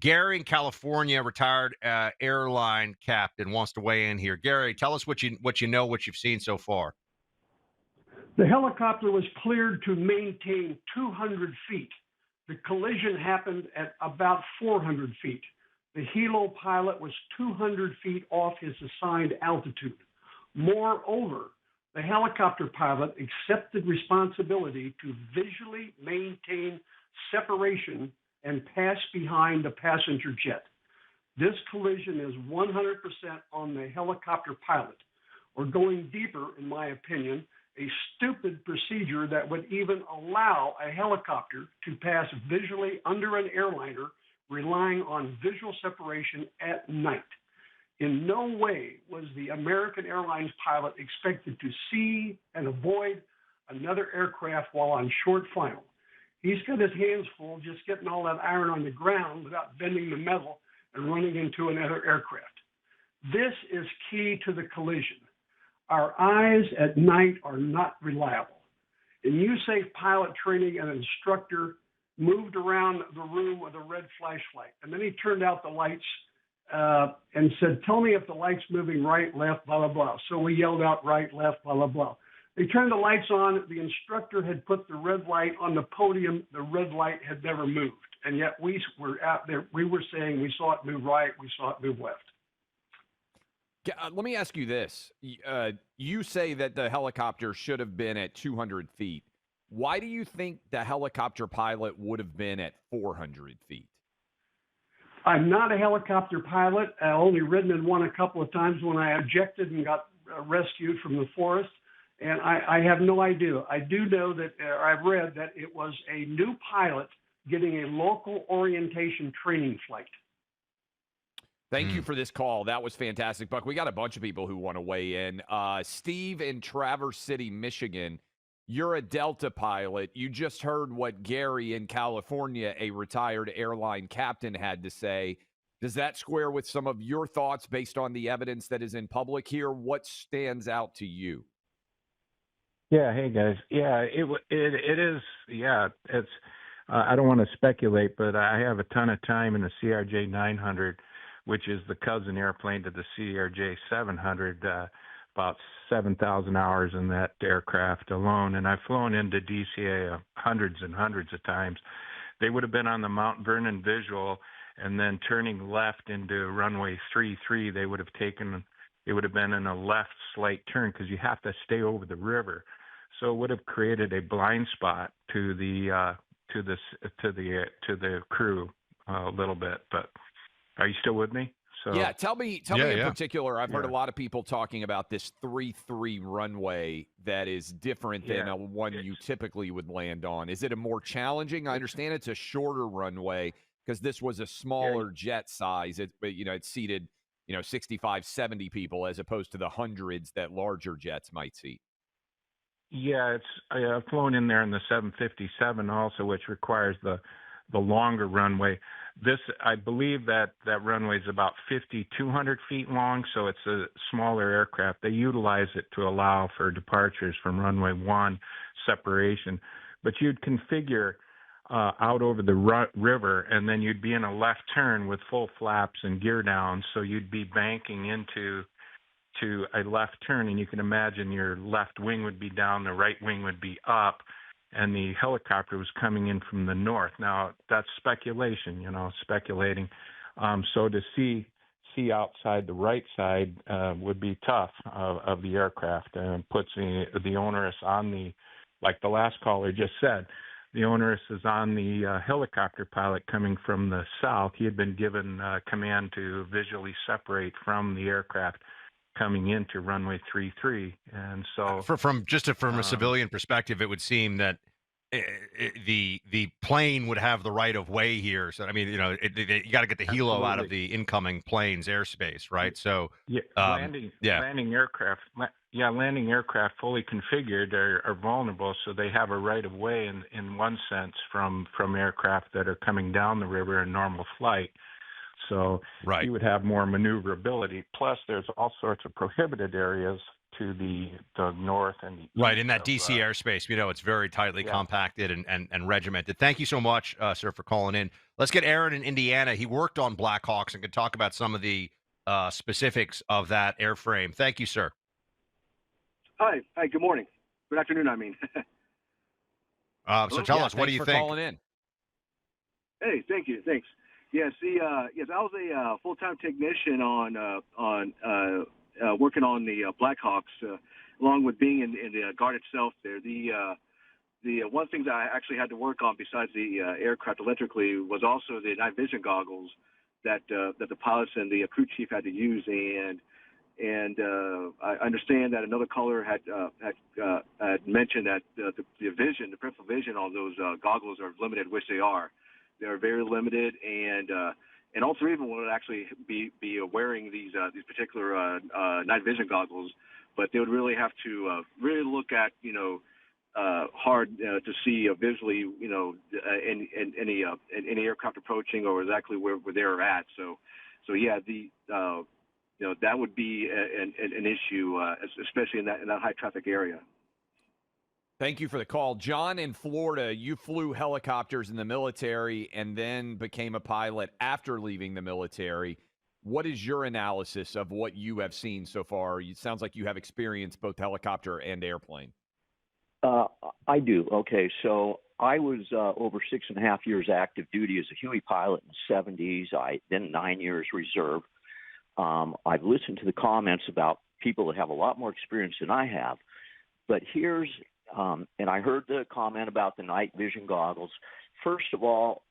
Gary in California, retired airline captain, wants to weigh in here. Gary, tell us what you know, what you've seen so far. The helicopter was cleared to maintain 200 feet. The collision happened at about 400 feet. The helo pilot was 200 feet off his assigned altitude. Moreover, the helicopter pilot accepted responsibility to visually maintain separation and pass behind the passenger jet. This collision is 100% on the helicopter pilot, or going deeper, in my opinion, a stupid procedure that would even allow a helicopter to pass visually under an airliner, relying on visual separation at night. In no way was the American Airlines pilot expected to see and avoid another aircraft while on short final. He's got his hands full just getting all that iron on the ground without bending the metal and running into another aircraft. This is key to the collision. Our eyes at night are not reliable. In USAFE pilot training, an instructor moved around the room with a red flashlight, and then he turned out the lights and said, "Tell me if the light's moving right, left, blah, blah, blah." So we yelled out right, left, blah, blah, blah. They turned the lights on. The instructor had put the red light on the podium. The red light had never moved. And yet we were out there. We were saying we saw it move right. We saw it move left. Let me ask you this. You say that the helicopter should have been at 200 feet. Why do you think the helicopter pilot would have been at 400 feet? I'm not a helicopter pilot. I've only ridden in one a couple of times when I objected and got rescued from the forest. And I have no idea. I do know that I've read that it was a new pilot getting a local orientation training flight. Thank you for this call. That was fantastic, Buck. We got a bunch of people who want to weigh in. Steve in Traverse City, Michigan. You're a Delta pilot. You just heard what Gary in California, a retired airline captain, had to say. Does that square with some of your thoughts based on the evidence that is in public here? What stands out to you? Yeah, hey guys. Yeah, it is. Yeah, it's. I don't want to speculate, but I have a ton of time in the CRJ 900, which is the cousin airplane to the CRJ 700. About 7,000 hours in that aircraft alone, and I've flown into DCA hundreds and hundreds of times. They would have been on the Mount Vernon visual, and then turning left into runway 33, they would have taken. It would have been in a left slight turn because you have to stay over the river. So it would have created a blind spot to the crew a little bit. But are you still with me? So yeah, tell me in particular. I've heard a lot of people talking about this 3-3 runway that is different than a one you typically would land on. Is it a more challenging? I understand it's a shorter runway because this was a smaller jet size. It seated 65, 70 people as opposed to the hundreds that larger jets might seat. Yeah, I've flown in there in the 757 also, which requires the longer runway. I believe that runway is about 5,200 feet long, so it's a smaller aircraft. They utilize it to allow for departures from runway 1 separation. But you'd configure out over the river, and then you'd be in a left turn with full flaps and gear down, so you'd be banking into a left turn, and you can imagine your left wing would be down, the right wing would be up, and the helicopter was coming in from the north. Now, that's speculation, speculating. So to see outside the right side would be tough of the aircraft, and puts the onus on like the last caller just said, the onus is on the helicopter pilot coming from the south. He had been given command to visually separate from the aircraft coming into runway 33, and so from a civilian perspective, it would seem that the plane would have the right of way here. So I mean, you got to get the helo out of the incoming plane's airspace, right? So landing aircraft, landing aircraft fully configured are vulnerable, so they have a right of way in one sense from aircraft that are coming down the river in normal flight. So you would have more maneuverability. Plus, there's all sorts of prohibited areas to the north and the Right, east in that of, DC airspace, it's very tightly yeah. compacted and regimented. Thank you so much, sir, for calling in. Let's get Aaron in Indiana. He worked on Blackhawks and could talk about some of the specifics of that airframe. Thank you, sir. Hi. Hi. Good morning. Good afternoon. I mean. So Hello? tell Yeah, us, what do thanks you for think? calling in. Hey. Thank you. Thanks. Yeah. See. Yes. I was a full-time technician on working on the Blackhawks, along with being in the guard itself. There. The one thing that I actually had to work on besides the aircraft electrically was also the night vision goggles that the pilots and the crew chief had to use. And I understand that another caller had mentioned that the peripheral vision on those goggles are limited, which they are. They are very limited, and all three of them would actually be wearing these particular night vision goggles, but they would really have to really look at hard to see visually any aircraft approaching or exactly where they're at. So yeah, that would be an issue, especially in that high traffic area. Thank you for the call. John, in Florida, you flew helicopters in the military and then became a pilot after leaving the military. What is your analysis of what you have seen so far? It sounds like you have experience both helicopter and airplane. I do. Okay, so I was over 6.5 years active duty as a Huey pilot in the 70s. I then 9 years reserve. I've listened to the comments about people that have a lot more experience than I have. But here's, and I heard the comment about the night vision goggles. First of all,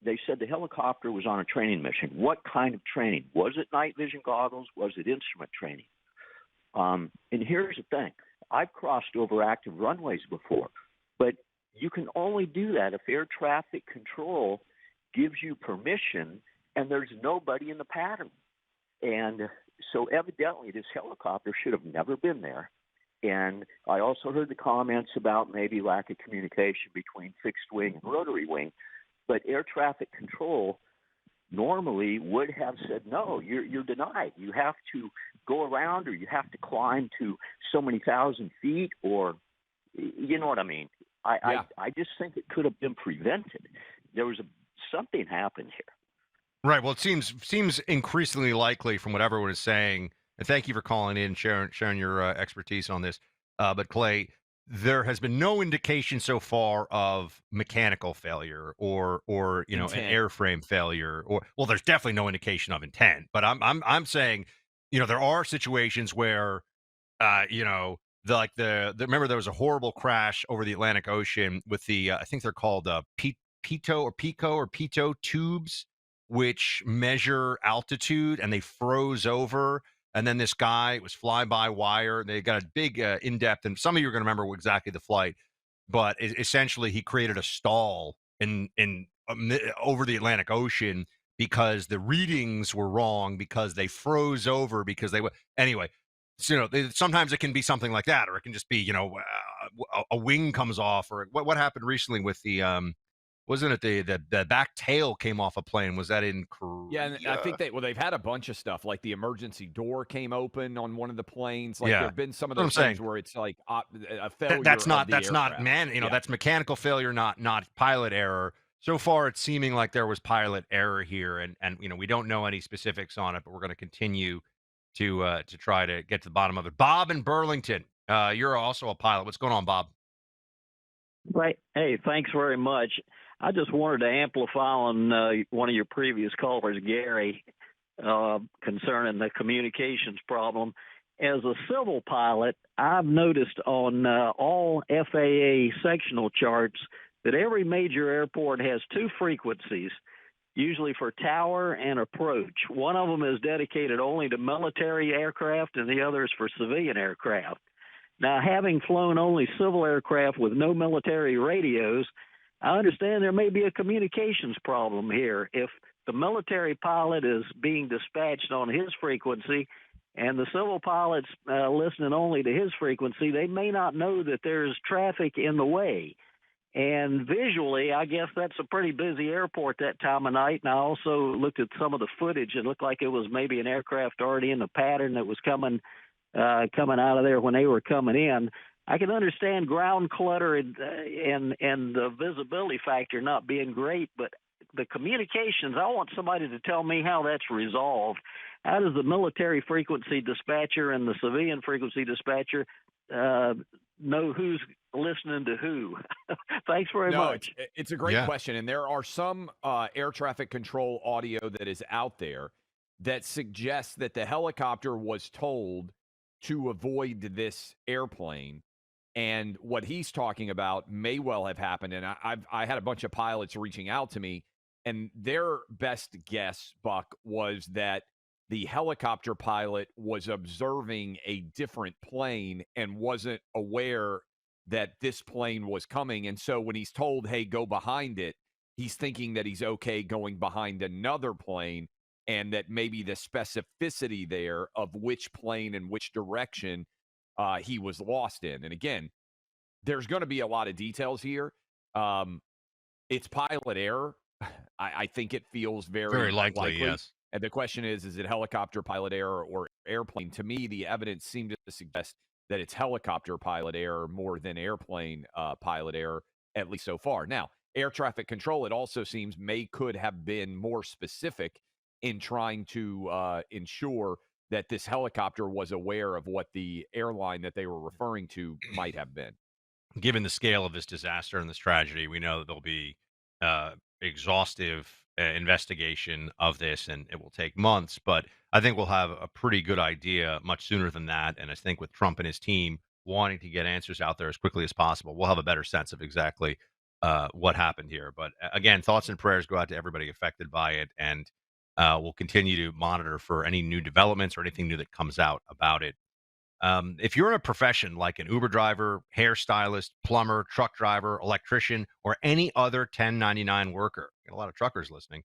they said the helicopter was on a training mission. What kind of training? Was it night vision goggles? Was it instrument training? And here's the thing. I've crossed over active runways before, but you can only do that if air traffic control gives you permission and there's nobody in the pattern. And so evidently this helicopter should have never been there. And I also heard the comments about maybe lack of communication between fixed wing and rotary wing, but air traffic control normally would have said, no, you're denied. You have to go around or you have to climb to so many thousand feet, or you know what I mean? I just think it could have been prevented. There was something happened here. Right. Well, it seems increasingly likely from what everyone is saying. And thank you for calling in, sharing your expertise on this. But Clay, there has been no indication so far of mechanical failure or an Intent. airframe failure, or there's definitely no indication of intent. But I'm saying, there are situations where, remember there was a horrible crash over the Atlantic Ocean with the I think they're called pitot tubes, which measure altitude, and they froze over. And then this guy, it was fly-by-wire. They got a big in-depth, and some of you are going to remember exactly the flight, but essentially he created a stall in over the Atlantic Ocean because the readings were wrong, because they froze over, because they were anyway. So sometimes it can be something like that, or it can just be a wing comes off, or what happened recently with the wasn't it the back tail came off a plane? Was that in Korea? Yeah, and I think they've had a bunch of stuff, like the emergency door came open on one of the planes. Like Yeah. there have been some of That's what those I'm things saying. where it's like a failure. That's of not the that's not aircraft. that's mechanical failure, not pilot error. So far, it's seeming like there was pilot error here, and we don't know any specifics on it, but we're going to continue to try to get to the bottom of it. Bob in Burlington, you're also a pilot. What's going on, Bob? Right. Hey, thanks very much. I just wanted to amplify on one of your previous callers, Gary, concerning the communications problem. As a civil pilot, I've noticed on all FAA sectional charts that every major airport has two frequencies, usually for tower and approach. One of them is dedicated only to military aircraft, and the other is for civilian aircraft. Now, having flown only civil aircraft with no military radios, I understand there may be a communications problem here. If the military pilot is being dispatched on his frequency and the civil pilot's listening only to his frequency, they may not know that there's traffic in the way. And visually, I guess that's a pretty busy airport that time of night. And I also looked at some of the footage. It looked like it was maybe an aircraft already in the pattern that was coming coming out of there when they were coming in. I can understand ground clutter and the visibility factor not being great, but the communications, I want somebody to tell me how that's resolved. How does the military frequency dispatcher and the civilian frequency dispatcher know who's listening to who? Thanks very much. It's a great question, and there are some air traffic control audio that is out there that suggests that the helicopter was told to avoid this airplane. And what he's talking about may well have happened. And I had a bunch of pilots reaching out to me, and their best guess, Buck, was that the helicopter pilot was observing a different plane and wasn't aware that this plane was coming. And so when he's told, hey, go behind it, he's thinking that he's okay going behind another plane, and that maybe the specificity there of which plane and which direction he was lost in. And again, there's going to be a lot of details here. It's pilot error. I think it feels very likely, yes. And the question is it helicopter pilot error or airplane? To me, the evidence seemed to suggest that it's helicopter pilot error more than airplane pilot error, at least so far. Now, air traffic control, it also seems, could have been more specific in trying to ensure that this helicopter was aware of what the airline that they were referring to might have been. Given the scale of this disaster and this tragedy, we know that there'll be exhaustive investigation of this, and it will take months. But I think we'll have a pretty good idea much sooner than that. And I think with Trump and his team wanting to get answers out there as quickly as possible, we'll have a better sense of exactly what happened here. But again, thoughts and prayers go out to everybody affected by it, and we'll continue to monitor for any new developments or anything new that comes out about it. If you're in a profession like an Uber driver, hairstylist, plumber, truck driver, electrician, or any other 1099 worker, got a lot of truckers listening,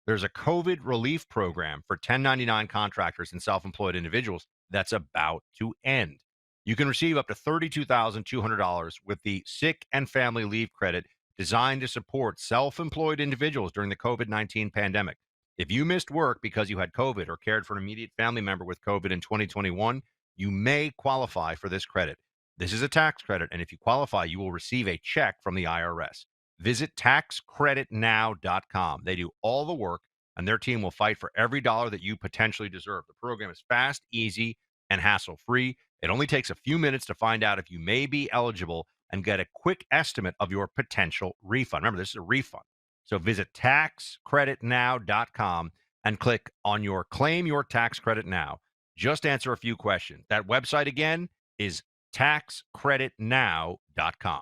there's a COVID relief program for 1099 contractors and self-employed individuals that's about to end. You can receive up to $32,200 with the sick and family leave credit designed to support self-employed individuals during the COVID-19 pandemic. If you missed work because you had COVID or cared for an immediate family member with COVID in 2021, you may qualify for this credit. This is a tax credit, and if you qualify, you will receive a check from the IRS. Visit taxcreditnow.com. They do all the work, and their team will fight for every dollar that you potentially deserve. The program is fast, easy, and hassle-free. It only takes a few minutes to find out if you may be eligible and get a quick estimate of your potential refund. Remember, this is a refund. So visit taxcreditnow.com and click on your Claim Your Tax Credit Now. Just answer a few questions. That website again is taxcreditnow.com.